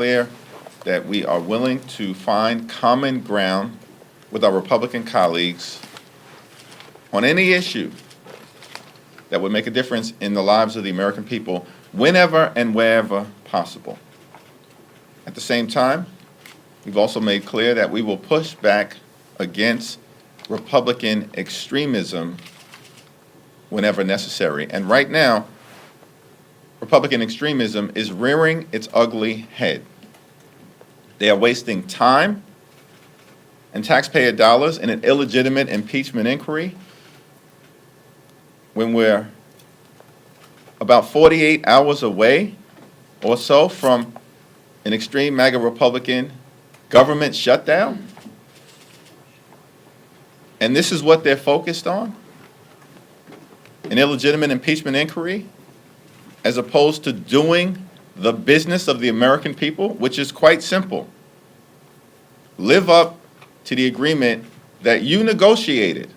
clear that we are willing to find common ground with our Republican colleagues on any issue that would make a difference in the lives of the American people whenever and wherever possible. At the same time, we've also made clear that we will push back against Republican extremism whenever necessary. And right now, Republican extremism is rearing its ugly head. They are wasting time and taxpayer dollars in an illegitimate impeachment inquiry when we're about 48 hours away or so from an extreme MAGA Republican government shutdown. And this is what they're focused on? An illegitimate impeachment inquiry, as opposed to doing the business of the American people, which is quite simple. Live up to the agreement that you negotiated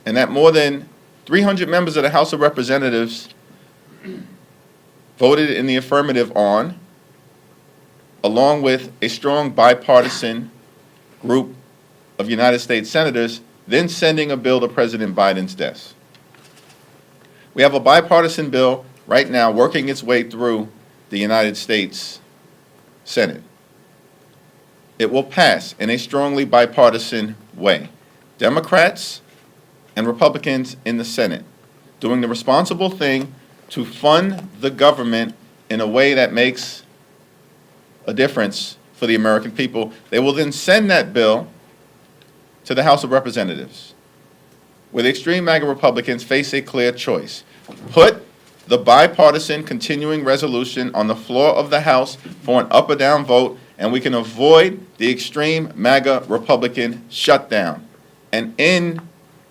and that more than 300 members of the House of Representatives voted in the affirmative on, along with a strong bipartisan group of United States senators, then sending a bill to President Biden's desk. We have a bipartisan bill right now working its way through the United States Senate. It will pass in a strongly bipartisan way. Democrats and Republicans in the Senate doing the responsible thing to fund the government in a way that makes a difference for the American people. They will then send that bill to the House of Representatives, where the extreme MAGA Republicans face a clear choice. Put the bipartisan continuing resolution on the floor of the House for an up or down vote, and we can avoid the extreme MAGA Republican shutdown and end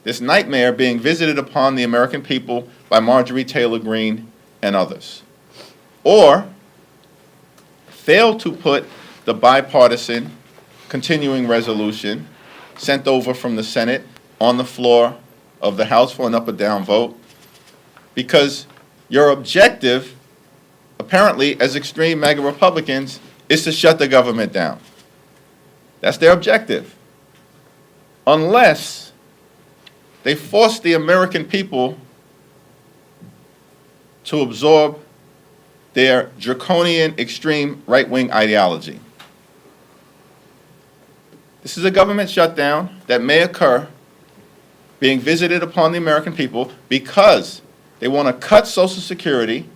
this nightmare being visited upon the American people by Marjorie Taylor Greene and others. Or fail to put the bipartisan continuing resolution sent over from the Senate on the floor of the House for an up or down vote, because your objective, apparently, as extreme MAGA Republicans, is to shut the government down. That's their objective. Unless they force the American people to absorb their draconian extreme right-wing ideology. This is a government shutdown that may occur being visited upon the American people because they want to cut Social Security,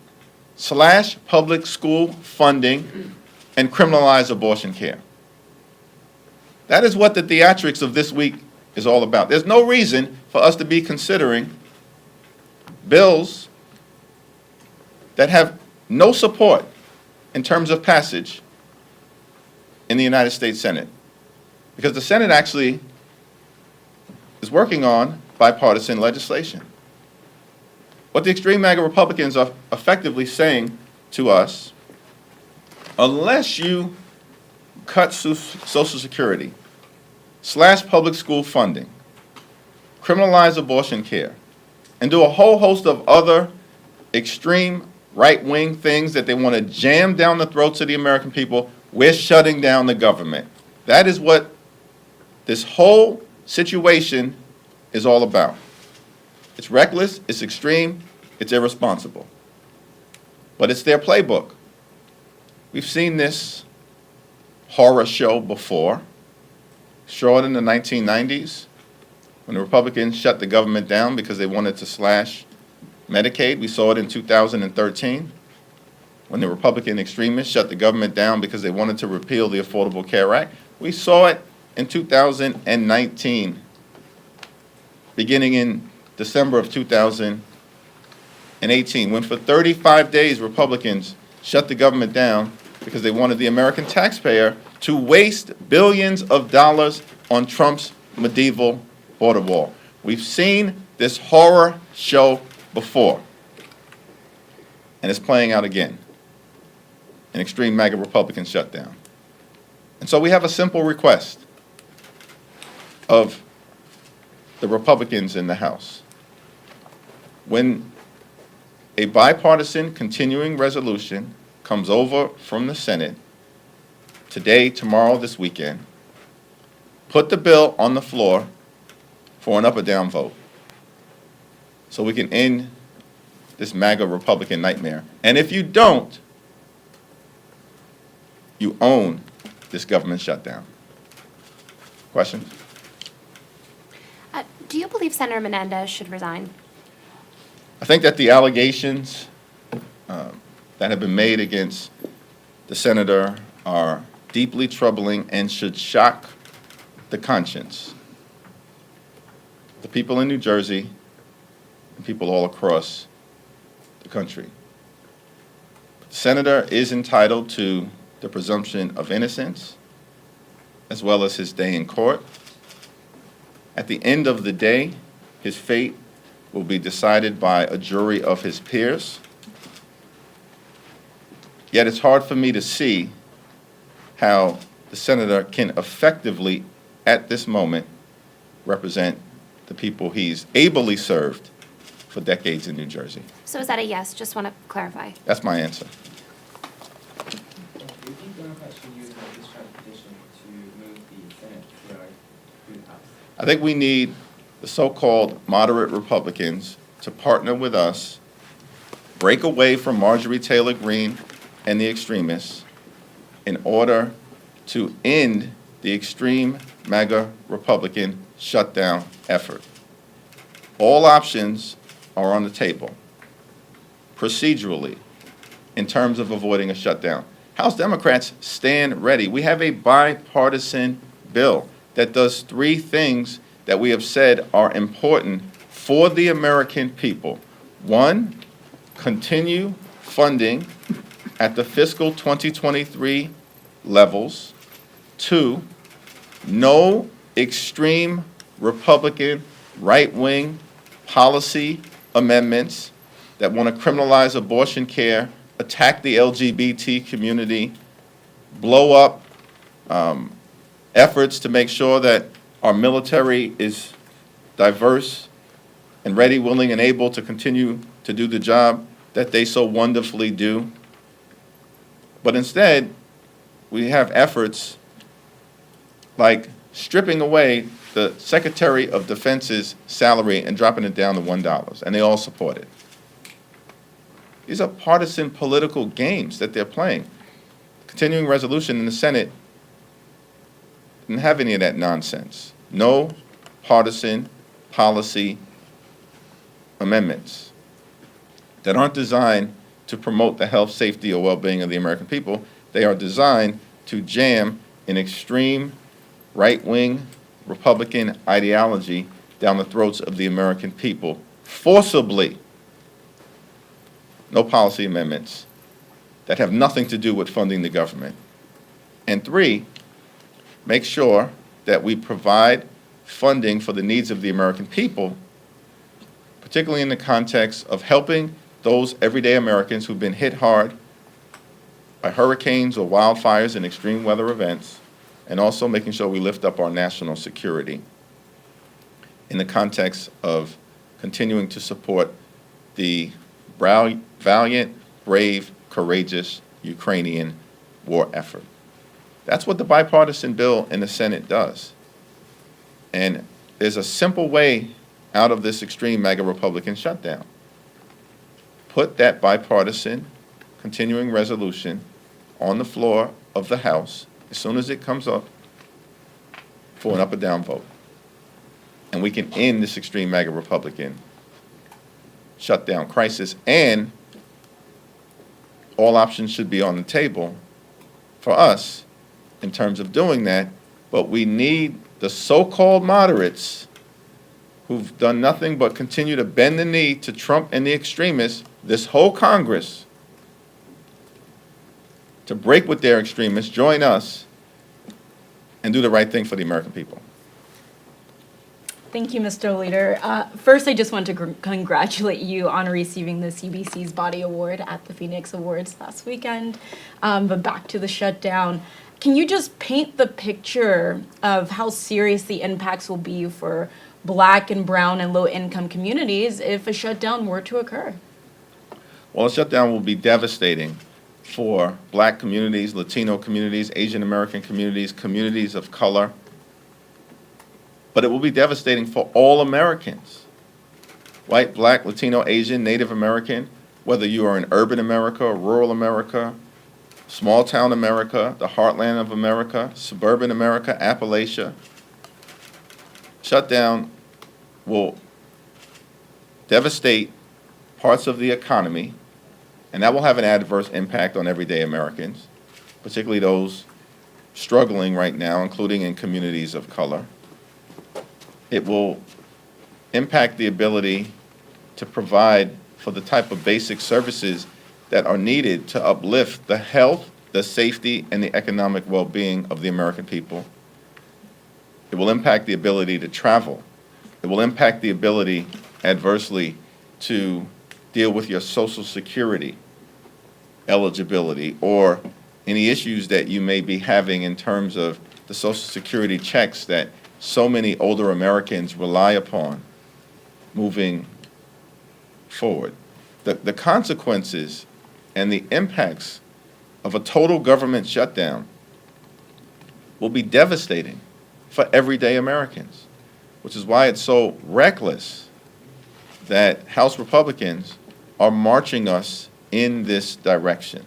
slash public school funding, and criminalize abortion care. That is what the theatrics of this week is all about. There's no reason for us to be considering bills that have no support in terms of passage in the United States Senate, because the Senate actually is working on bipartisan legislation. What the extreme MAGA Republicans are effectively saying to us, unless you cut Social Security, slash public school funding, criminalize abortion care, and do a whole host of other extreme right-wing things that they want to jam down the throats of the American people, we're shutting down the government. That is what this whole situation is all about. It's reckless, it's extreme, it's irresponsible. But it's their playbook. We've seen this horror show before. Saw it in the 1990s when the Republicans shut the government down because they wanted to slash Medicaid. We saw it in 2013 when the Republican extremists shut the government down because they wanted to repeal the Affordable Care Act. We saw it in 2019, beginning in December of 2018, when for 35 days Republicans shut the government down because they wanted the American taxpayer to waste billions of dollars on Trump's medieval border wall. We've seen this horror show before, and it's playing out again, an extreme MAGA Republican shutdown. And so we have a simple request of the Republicans in the House. When a bipartisan continuing resolution comes over from the Senate today, tomorrow, this weekend, put the bill on the floor for an up or down vote so we can end this MAGA Republican nightmare. And if you don't, you own this government shutdown. Questions? Do you believe Senator Menendez should resign? I think that the allegations that have been made against the senator are deeply troubling and should shock the conscience. The people in New Jersey and people all across the country. The senator is entitled to the presumption of innocence as well as his day in court. At the end of the day, his fate will be decided by a jury of his peers. Yet it's hard for me to see how the senator can effectively, at this moment, represent the people he's ably served for decades in New Jersey. So is that a yes? Just want to clarify. That's my answer. Do you think Democrats should use an extradition to move the Senate CR through the House? I think we need the so-called moderate Republicans to partner with us, break away from Marjorie Taylor Greene and the extremists in order to end the extreme MAGA Republican shutdown effort. All options are on the table, procedurally, in terms of avoiding a shutdown. House Democrats stand ready. We have a bipartisan bill that does three things that we have said are important for the American people. One, continue funding at the fiscal 2023 levels. Two, no extreme Republican right-wing policy amendments that want to criminalize abortion care, attack the LGBT community, blow up efforts to make sure that our military is diverse and ready, willing, and able to continue to do the job that they so wonderfully do. But instead, we have efforts like stripping away the Secretary of Defense's salary and dropping it down to $1, and they all support it. These are partisan political games that they're playing. Continuing resolution in the Senate didn't have any of that nonsense. No partisan policy amendments that aren't designed to promote the health, safety, or well-being of the American people. They are designed to jam an extreme right-wing Republican ideology down the throats of the American people forcibly. No policy amendments that have nothing to do with funding the government. And three, make sure that we provide funding for the needs of the American people, particularly in the context of helping those everyday Americans who've been hit hard by hurricanes or wildfires and extreme weather events, and also making sure we lift up our national security in the context of continuing to support the valiant, brave, courageous Ukrainian war effort. That's what the bipartisan bill in the Senate does. And there's a simple way out of this extreme MAGA Republican shutdown. Put that bipartisan continuing resolution on the floor of the House as soon as it comes up for an up or down vote. And we can end this extreme MAGA Republican shutdown crisis, and all options should be on the table for us in terms of doing that, but we need the so-called moderates who've done nothing but continue to bend the knee to Trump and the extremists, this whole Congress, to break with their extremists, join us, and do the right thing for the American people. Thank you, Mr. Leader. First, I just want to congratulate you on receiving the CBC's Body Award at the Phoenix Awards last weekend. But back to the shutdown. Can you just paint the picture of how serious the impacts will be for Black and brown and low-income communities if a shutdown were to occur? Well, a shutdown will be devastating for Black communities, Latino communities, Asian American communities, communities of color, but it will be devastating for all Americans. White, Black, Latino, Asian, Native American, whether you are in urban America, rural America, small town America, the heartland of America, suburban America, Appalachia. Shutdown will devastate parts of the economy, and that will have an adverse impact on everyday Americans, particularly those struggling right now, including in communities of color. It will impact the ability to provide for the type of basic services that are needed to uplift the health, the safety, and the economic well-being of the American people. It will impact the ability to travel. It will impact the ability adversely to deal with your Social Security eligibility or any issues that you may be having in terms of the Social Security checks that so many older Americans rely upon moving forward. The consequences and the impacts of a total government shutdown will be devastating for everyday Americans, which is why it's so reckless that House Republicans are marching us in this direction,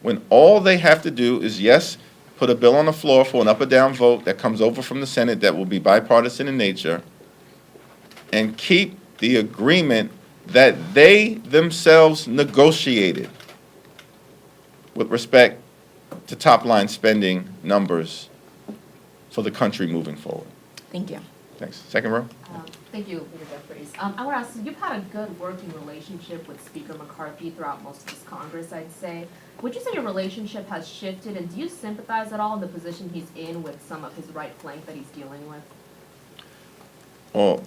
when all they have to do is, yes, put a bill on the floor for an up or down vote that comes over from the Senate that will be bipartisan in nature, and keep the agreement that they themselves negotiated with respect to top-line spending numbers for the country moving forward. Thank you. Thanks. Second row. Thank you, Leader Jeffries. I want to ask, you've had a good working relationship with Speaker McCarthy throughout most of this Congress, I'd say. Would you say your relationship has shifted, and do you sympathize at all in the position he's in with some of his right flank that he's dealing with? Well,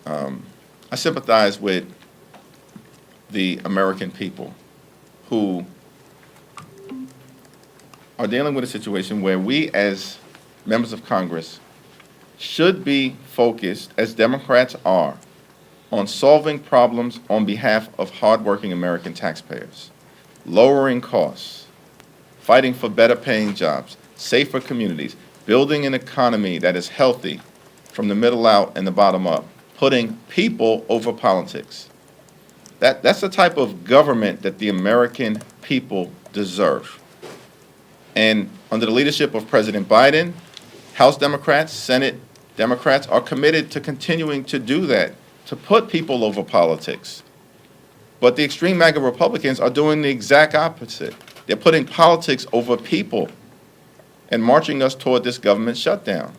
I sympathize with the American people who are dealing with a situation where we as members of Congress should be focused, as Democrats are, on solving problems on behalf of hardworking American taxpayers, lowering costs, fighting for better paying jobs, safer communities, building an economy that is healthy from the middle out and the bottom up, putting people over politics. That's the type of government that the American people deserve. And under the leadership of President Biden, House Democrats, Senate Democrats are committed to continuing to do that, to put people over politics. But the extreme MAGA Republicans are doing the exact opposite. They're putting politics over people and marching us toward this government shutdown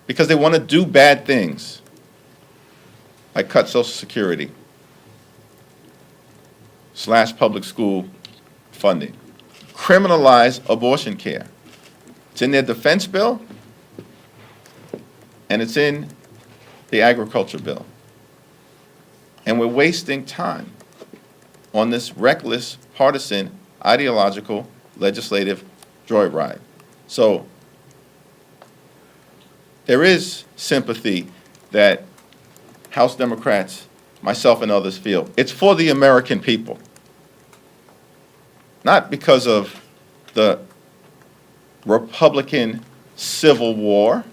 because they want to do bad things, like cut Social Security, slash public school funding, criminalize abortion care. It's in their defense bill, and it's in the agriculture bill. And we're wasting time on this reckless, partisan, ideological, legislative joyride. So there is sympathy that House Democrats, myself and others feel. It's for the American people. Not because of the Republican Civil War.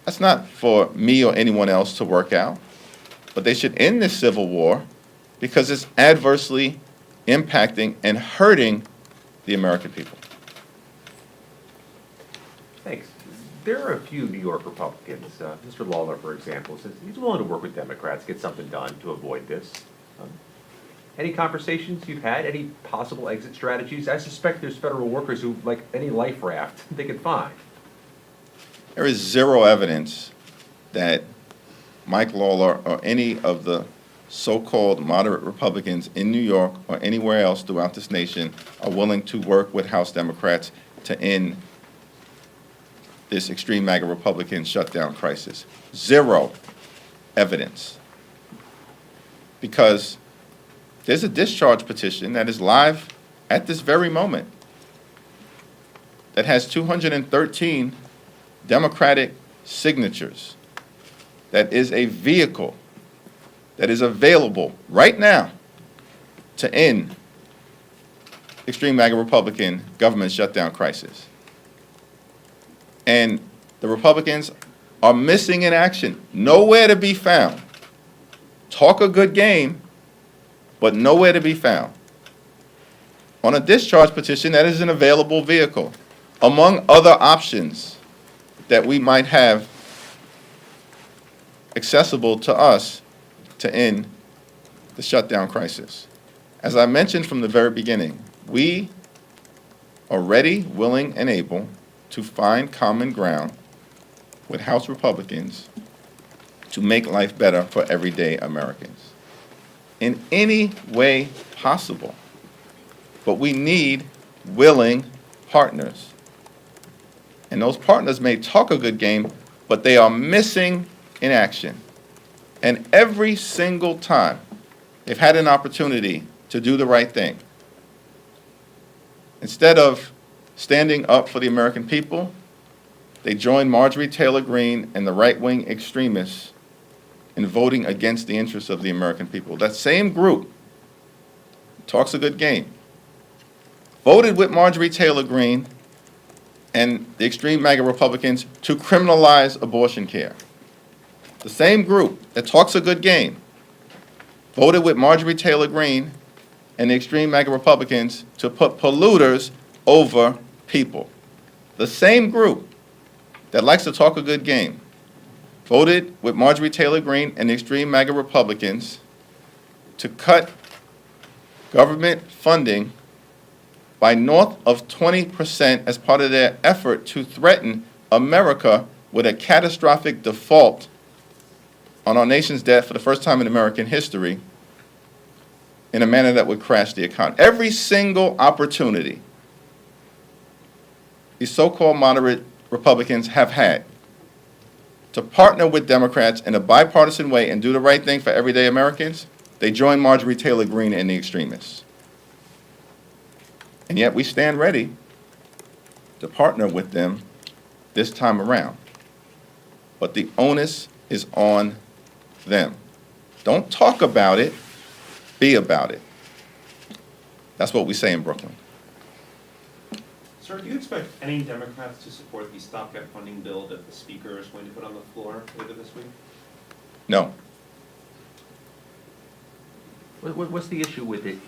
That's not for me or anyone else to work out. But they should end this Civil War because it's adversely impacting and hurting the American people. Thanks. There are a few New York Republicans, Mr. Lawler, for example, says he's willing to work with Democrats, get something done to avoid this. Any conversations you've had, any possible exit strategies? I suspect there's federal workers who, like any life raft, they can find. There is zero evidence that Mike Lawler or any of the so-called moderate Republicans in New York or anywhere else throughout this nation are willing to work with House Democrats to end this extreme MAGA Republican shutdown crisis. Zero evidence. Because there's a discharge petition that is live at this very moment that has 213 Democratic signatures, that is a vehicle that is available right now to end extreme MAGA Republican government shutdown crisis. And the Republicans are missing in action, nowhere to be found. Talk a good game, but nowhere to be found. On a discharge petition, that is an available vehicle, among other options that we might have accessible to us to end the shutdown crisis. As I mentioned from the very beginning, we are ready, willing, and able to find common ground with House Republicans to make life better for everyday Americans in any way possible. But we need willing partners. And those partners may talk a good game, but they are missing in action. And every single time they've had an opportunity to do the right thing, instead of standing up for the American people, they join Marjorie Taylor Greene and the right-wing extremists in voting against the interests of the American people. That same group talks a good game, voted with Marjorie Taylor Greene and the extreme MAGA Republicans to criminalize abortion care. The same group that talks a good game voted with Marjorie Taylor Greene and the extreme MAGA Republicans to put polluters over people. The same group that likes to talk a good game voted with Marjorie Taylor Greene and the extreme MAGA Republicans to cut government funding by north of 20% as part of their effort to threaten America with a catastrophic default on our nation's debt for the first time in American history in a manner that would crash the economy. Every single opportunity these so-called moderate Republicans have had to partner with Democrats in a bipartisan way and do the right thing for everyday Americans, they join Marjorie Taylor Greene and the extremists. And yet we stand ready to partner with them this time around. But the onus is on them. Don't talk about it, be about it. That's what we say in Brooklyn. Sir, do you expect any Democrats to support the stopgap funding bill that the Speaker is going to put on the floor later this week? No. What's the issue with it?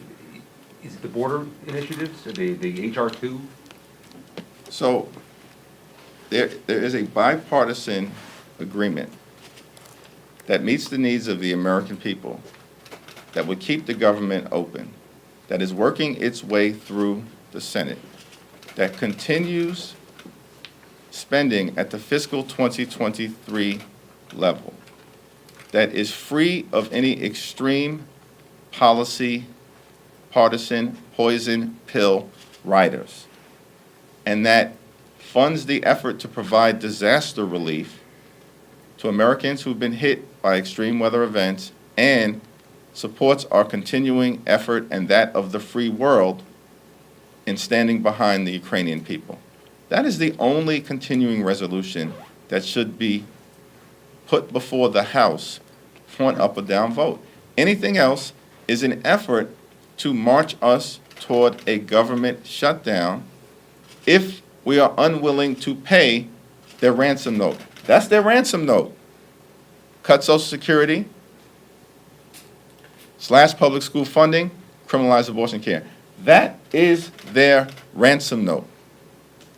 Is it the border initiatives, or the HR 2? So there is a bipartisan agreement that meets the needs of the American people, that would keep the government open, that is working its way through the Senate, that continues spending at the fiscal 2023 level, that is free of any extreme policy, partisan, poison pill riders, and that funds the effort to provide disaster relief to Americans who've been hit by extreme weather events, and supports our continuing effort and that of the free world in standing behind the Ukrainian people. That is the only continuing resolution that should be put before the House for an up or down vote. Anything else is an effort to march us toward a government shutdown if we are unwilling to pay their ransom note. That's their ransom note. Cut Social Security, slash public school funding, criminalize abortion care. That is their ransom note.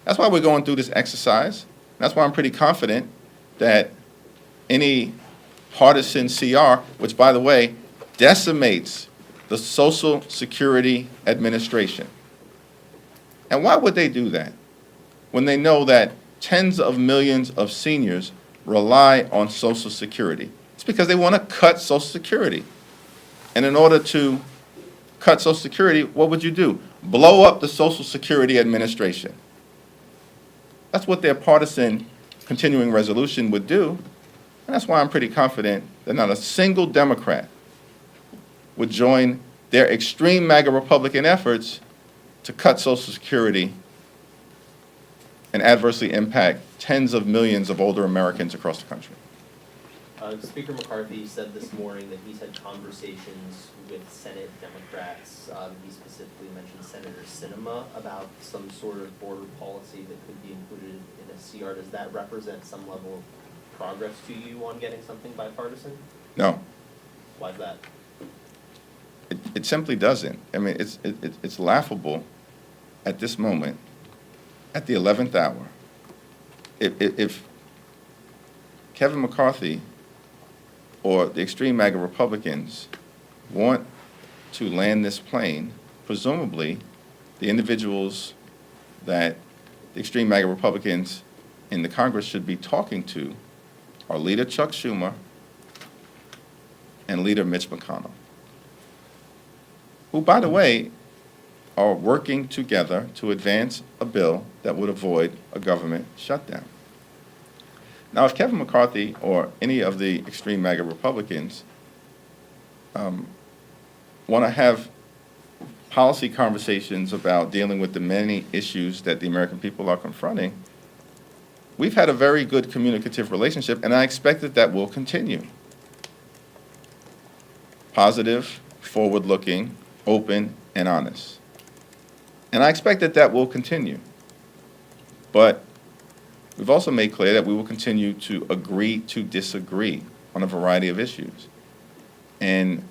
That's why we're going through this exercise. That's why I'm pretty confident that any partisan CR, which, by the way, decimates the Social Security Administration. And why would they do that when they know that tens of millions of seniors rely on Social Security? It's because they want to cut Social Security. And in order to cut Social Security, what would you do? Blow up the Social Security Administration. That's what their partisan continuing resolution would do. And that's why I'm pretty confident that not a single Democrat would join their extreme MAGA Republican efforts to cut Social Security and adversely impact tens of millions of older Americans across the country. Speaker McCarthy said this morning that he's had conversations with Senate Democrats. He specifically mentioned Senator Sinema about some sort of border policy that could be included in a CR. Does that represent some level of progress to you on getting something bipartisan? No, Why is that? it simply doesn't. I mean, it's laughable at this moment, at the 11th hour. If Kevin McCarthy or the extreme MAGA Republicans want to land this plane, presumably the individuals that the extreme MAGA Republicans in the Congress should be talking to are Leader Chuck Schumer and Leader Mitch McConnell, who, by the way, are working together to advance a bill that would avoid a government shutdown. Now, if Kevin McCarthy or any of the extreme MAGA Republicans want to have policy conversations about dealing with the many issues that the American people are confronting, we've had a very good communicative relationship, and I expect that that will continue. Positive, forward-looking, open, and honest. And I expect that that will continue. But we've also made clear that we will continue to agree to disagree on a variety of issues. And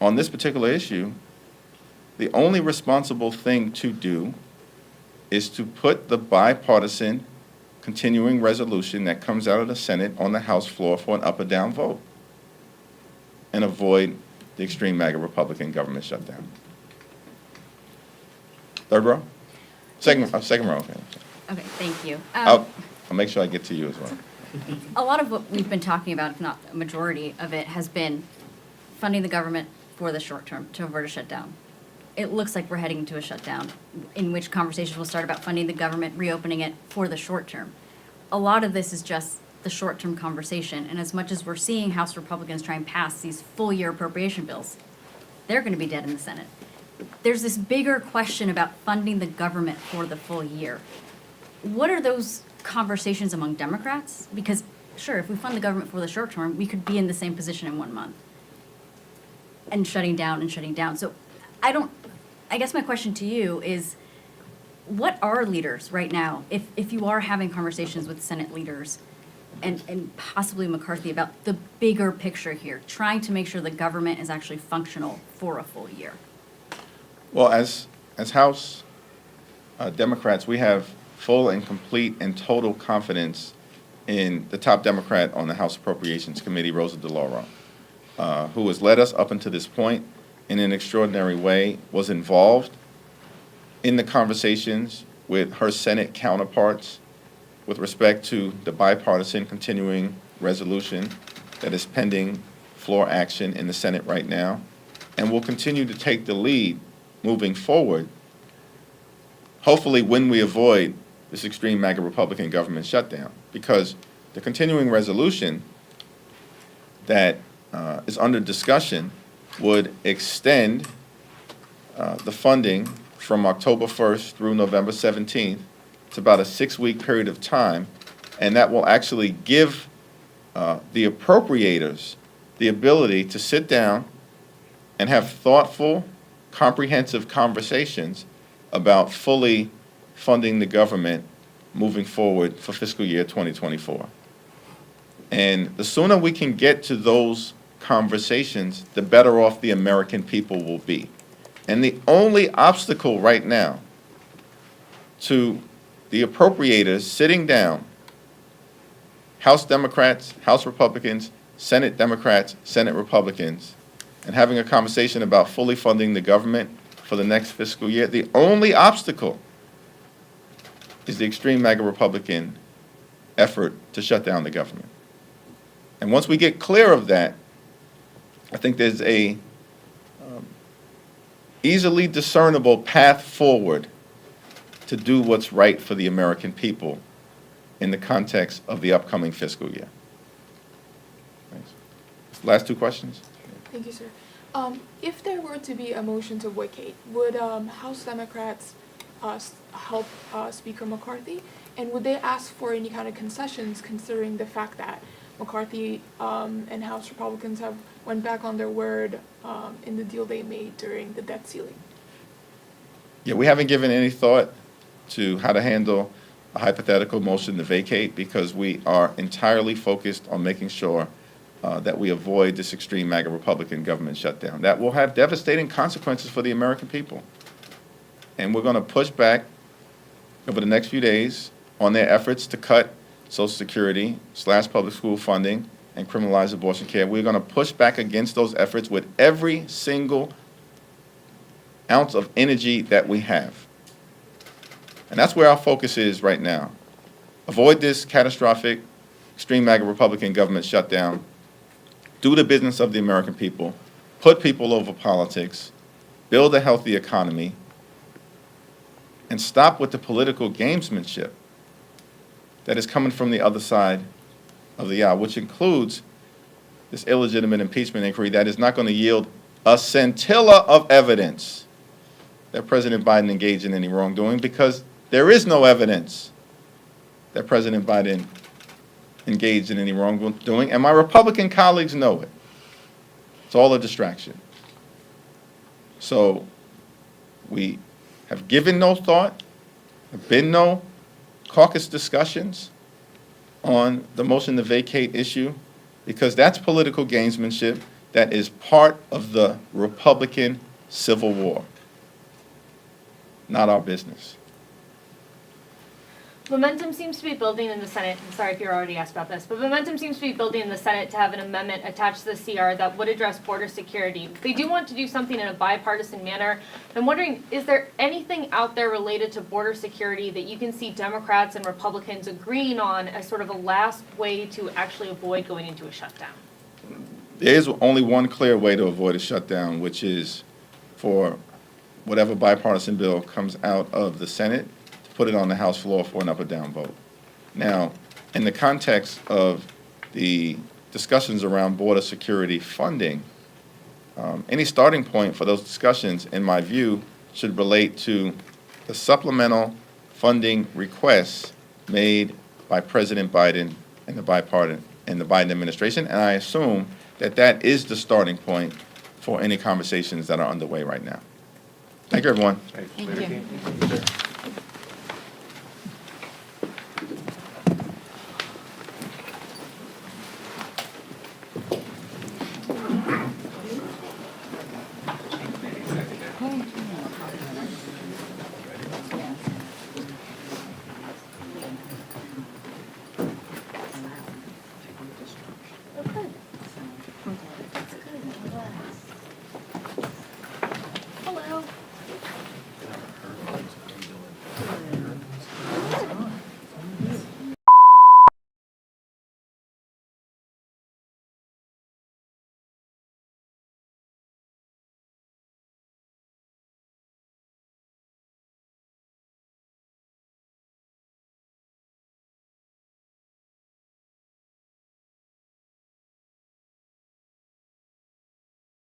on this particular issue, the only responsible thing to do is to put the bipartisan continuing resolution that comes out of the Senate on the House floor for an up or down vote and avoid the extreme MAGA Republican government shutdown. Third row? Second row, okay. Okay, thank you. I'll make sure I get to you as well. A lot of what we've been talking about, if not a majority of it, has been funding the government for the short term to avert a shutdown. It looks like we're heading to a shutdown, in which conversations will start about funding the government, reopening it for the short term. A lot of this is just the short-term conversation, and as much as we're seeing House Republicans try and pass these full-year appropriation bills, they're going to be dead in the Senate. There's this bigger question about funding the government for the full year. What are those conversations among Democrats? Because, sure, if we fund the government for the short term, we could be in the same position in 1 month. And shutting down. So I guess my question to you is, what are leaders right now, if you are having conversations with Senate leaders and possibly McCarthy about the bigger picture here, trying to make sure the government is actually functional for a full year? Well, as House Democrats, we have full and complete and total confidence in the top Democrat on the House Appropriations Committee, Rosa DeLauro, who has led us up until this point in an extraordinary way, was involved in the conversations with her Senate counterparts with respect to the bipartisan continuing resolution that is pending floor action in the Senate right now, and will continue to take the lead moving forward, hopefully when we avoid this extreme MAGA Republican government shutdown, because the continuing resolution that is under discussion would extend the funding from October 1st through November 17th. It's about a 6-week period of time, and that will actually give the appropriators the ability to sit down and have thoughtful, comprehensive conversations about fully funding the government moving forward for fiscal year 2024. And the sooner we can get to those conversations, the better off the American people will be. And the only obstacle right now to the appropriators sitting down, House Democrats, House Republicans, Senate Democrats, Senate Republicans, and having a conversation about fully funding the government for the next fiscal year, the only obstacle is the extreme MAGA Republican effort to shut down the government. And once we get clear of that, I think there's a easily discernible path forward to do what's right for the American people in the context of the upcoming fiscal year. Thanks. Last two questions? Thank you, sir. If there were to be a motion to vacate, would House Democrats help Speaker McCarthy? And would they ask for any kind of concessions, considering the fact that McCarthy and House Republicans have went back on their word in the deal they made during the debt ceiling? Yeah, we haven't given any thought to how to handle a hypothetical motion to vacate because we are entirely focused on making sure that we avoid this extreme MAGA Republican government shutdown. That will have devastating consequences for the American people. And we're going to push back over the next few days on their efforts to cut Social Security / public school funding and criminalize abortion care. We're going to push back against those efforts with every single ounce of energy that we have. And that's where our focus is right now. Avoid this catastrophic, extreme MAGA Republican government shutdown. Do the business of the American people. Put people over politics. Build a healthy economy. And stop with the political gamesmanship that is coming from the other side of the aisle, which includes this illegitimate impeachment inquiry that is not going to yield a scintilla of evidence that President Biden engaged in any wrongdoing, because there is no evidence that President Biden engaged in any wrongdoing, and my Republican colleagues know it. It's all a distraction. So we have given no thought, have been no caucus discussions on the motion to vacate issue, because that's political gamesmanship that is part of the Republican Civil War. Not our business. Momentum seems to be building in the Senate. I'm sorry if you're already asked about this, but momentum seems to be building in the Senate to have an amendment attached to the CR that would address border security. They do want to do something in a bipartisan manner. I'm wondering, is there anything out there related to border security that you can see Democrats and Republicans agreeing on as sort of a last way to actually avoid going into a shutdown? There is only one clear way to avoid a shutdown, which is for whatever bipartisan bill comes out of the Senate, put it on the House floor for an up or down vote. Now, in the context of the discussions around border security funding, any starting point for those discussions, in my view, should relate to the supplemental funding requests made by President Biden and the Biden administration, and I assume that that is the starting point for any conversations that are underway right now. Thank you, everyone. Thanks. Thank Later, you. team.